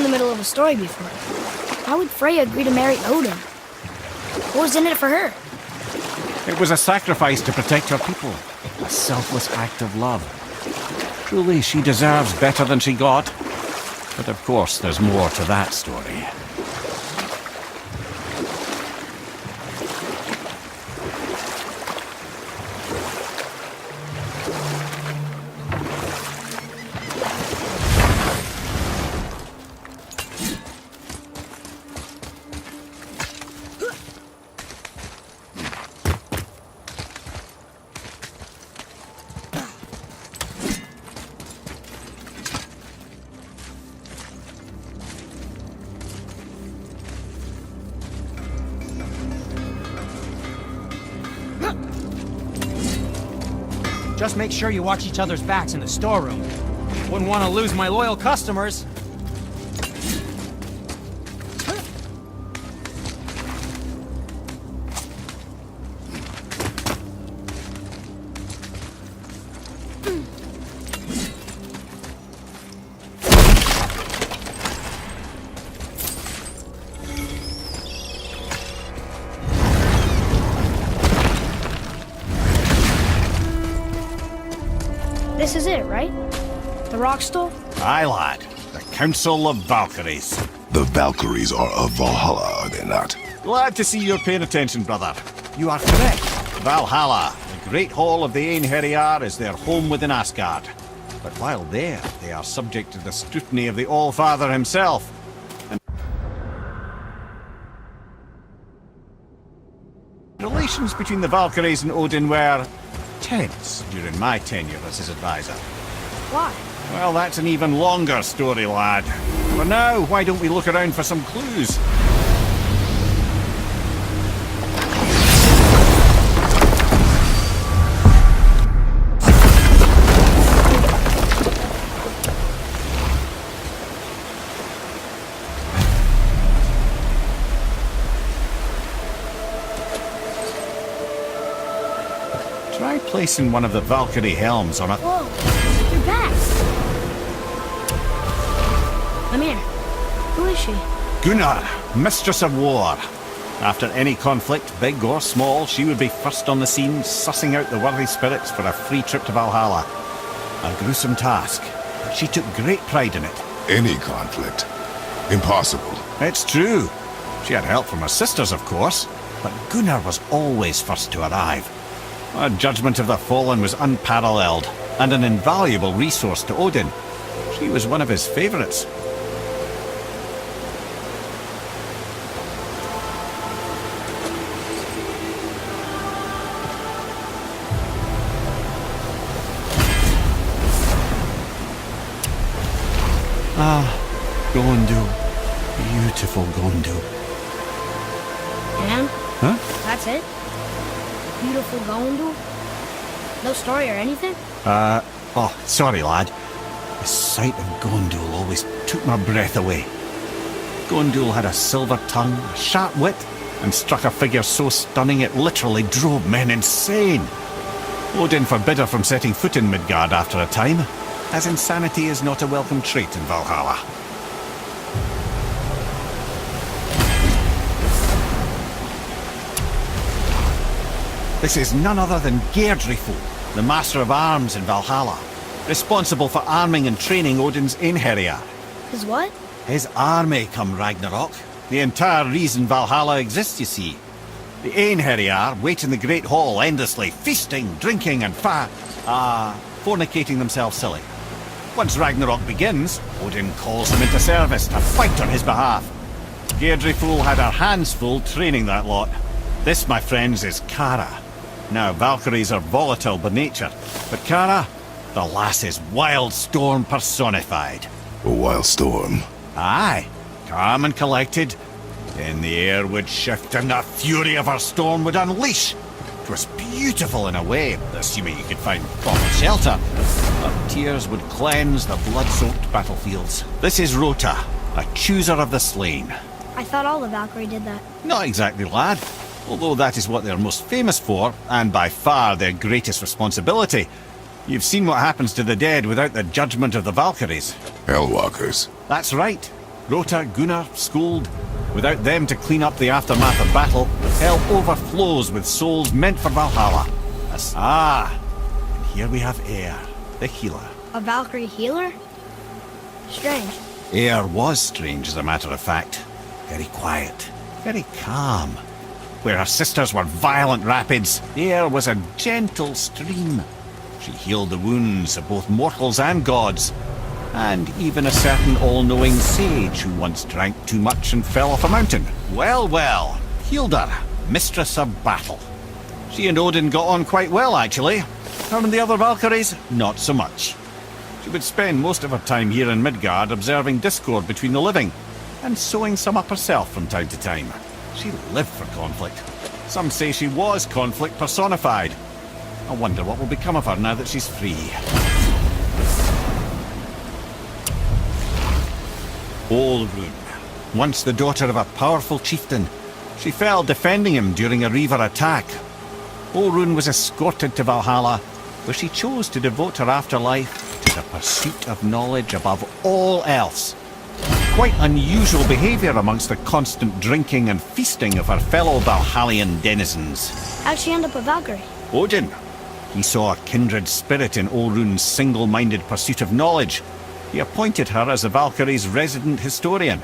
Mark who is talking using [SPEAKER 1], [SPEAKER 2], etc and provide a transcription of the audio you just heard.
[SPEAKER 1] in the middle of a story before. Why would Freya agree to marry Odin? What was in it for her?
[SPEAKER 2] It was a sacrifice to protect her people. A selfless act of love. Truly, she deserves better than she got. But of course, there's more to that story.
[SPEAKER 3] Just make sure you watch each other's backs in the storeroom. Wouldn't want to lose my loyal customers.
[SPEAKER 1] This is it, right? The rock stool?
[SPEAKER 2] Aye, lad. The Council of Valkyries.
[SPEAKER 4] The Valkyries are of Valhalla, are they not?
[SPEAKER 2] Glad to see you're paying attention, brother. You are correct. Valhalla, the great hall of the Einherjar, is their home within Asgard. But while there, they are subject to the scrutiny of the All-Father himself. And relations between the Valkyries and Odin were tense during my tenure as his advisor.
[SPEAKER 1] Why?
[SPEAKER 2] Well, that's an even longer story, lad. For now, why don't we look around for some clues? Try placing one of the Valkyrie Helms on a...
[SPEAKER 1] Whoa, you're back. I'm here. Who is she?
[SPEAKER 2] Gunnar, Mistress of War. After any conflict, big or small, she would be first on the scene, sussing out the worthy spirits for a free trip to Valhalla. A gruesome task, but she took great pride in it.
[SPEAKER 4] Any conflict. Impossible.
[SPEAKER 2] It's true. She had help from her sisters, of course, but Gunnar was always first to arrive. Her judgment of the fallen was unparalleled, and an invaluable resource to Odin. She was one of his favourites. Ah, Gondu. Beautiful Gondu.
[SPEAKER 1] And?
[SPEAKER 2] Huh?
[SPEAKER 1] That's it? Beautiful Gondul? No story or anything?
[SPEAKER 2] Oh, sorry, lad. The sight of Gondul always took my breath away. Gondul had a silver tongue, a sharp wit, and struck a figure so stunning it literally drove men insane. Odin forbid her from setting foot in Midgard after a time, as insanity is not a welcome trait in Valhalla. This is none other than Geirdriful, the Master of Arms in Valhalla, responsible for arming and training Odin's Einherjar.
[SPEAKER 1] His what?
[SPEAKER 2] His army come Ragnarok. The entire reason Valhalla exists, you see. The Einherjar wait in the Great Hall endlessly, feasting, drinking and fornicating themselves silly. Once Ragnarok begins, Odin calls them into service to fight on his behalf. Geirdriful had her hands full training that lot. This, my friends, is Kara. Now, Valkyries are volatile by nature, but Kara, the lass is wild storm personified.
[SPEAKER 4] A wild storm.
[SPEAKER 2] Aye, calm and collected. Then the air would shift and the fury of her storm would unleash. It was beautiful in a way, assuming you could find proper shelter. Her tears would cleanse the blood-soaked battlefields. This is Rota, a chooser of the slain.
[SPEAKER 1] I thought all the Valkyrie did that.
[SPEAKER 2] Not exactly, lad. Although that is what they're most famous for, and by far their greatest responsibility. You've seen what happens to the dead without the judgment of the Valkyries.
[SPEAKER 4] Hellwalkers.
[SPEAKER 2] That's right. Rota, Gunnar, Skuld. Without them to clean up the aftermath of battle, hell overflows with souls meant for Valhalla. And here we have Eir, the healer.
[SPEAKER 1] A Valkyrie healer? Strange.
[SPEAKER 2] Eir was strange, as a matter of fact. Very quiet, very calm. Where her sisters were violent rapids, Eir was a gentle stream. She healed the wounds of both mortals and gods, and even a certain all-knowing sage who once drank too much and fell off a mountain. Well, well, healed her, mistress of battle. She and Odin got on quite well, actually. Her and the other Valkyries, not so much. She would spend most of her time here in Midgard observing discord between the living, and sewing some up herself from time to time. She lived for conflict. Some say she was conflict personified. I wonder what will become of her now that she's free. Olrun, once the daughter of a powerful chieftain. She fell defending him during a Reaver attack. Olrun was escorted to Valhalla, where she chose to devote her afterlife to the pursuit of knowledge above all else. Quite unusual behaviour amongst the constant drinking and feasting of her fellow Valhallian denizens.
[SPEAKER 1] How'd she end up a Valkyrie?
[SPEAKER 2] Odin. He saw a kindred spirit in Olrun's single-minded pursuit of knowledge. He appointed her as the Valkyrie's resident historian.